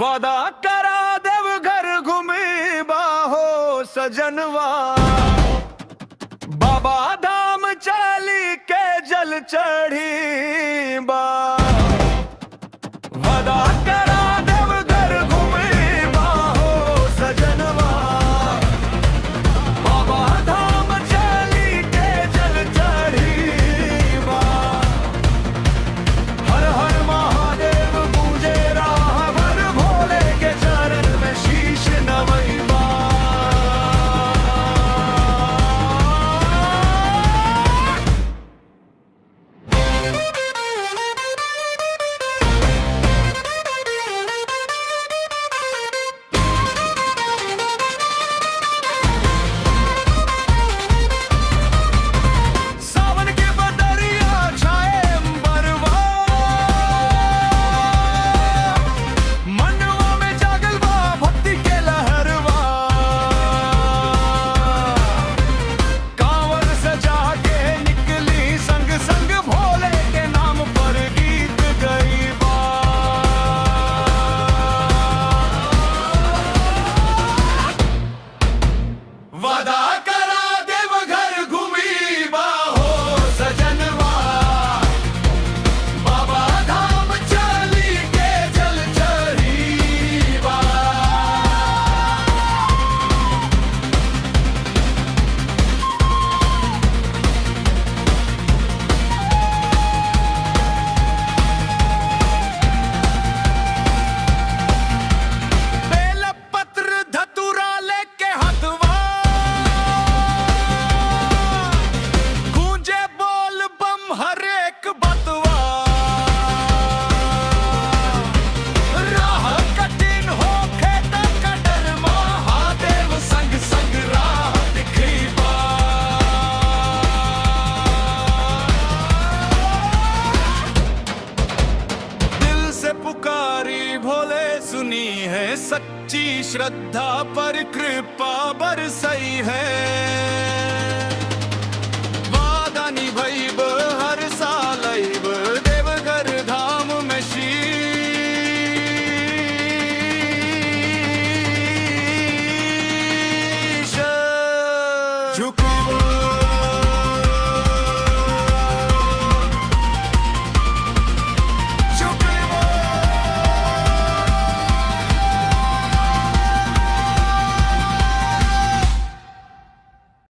वादा करा देव घर घूमी बाहो सजनवा, बाबा धाम चली के जल चढ़ी बा। वादा करा देव घर घूमी बाहो सजनवा, बाबा धाम चली के जल चढ़ी बा। हर हर महादेव पूजे रावण भोले के चरण में शीश नवई बा। वादा करा देव घर घूमी बाहो सजनवा, बाबा धाम चली के जल चढ़ी बा। बेल पत्र धतूरा लेके हथवा, हर एक बतवा। राह कठिन होखे त कटर महादेव संग संग राह दिखैबा। दिल से पुकारी भोले सुनी है, सच्ची श्रद्धा पर कृपा बरसई है। वादा निभैब हर साल आइब देवघर धाम में शीश झुका।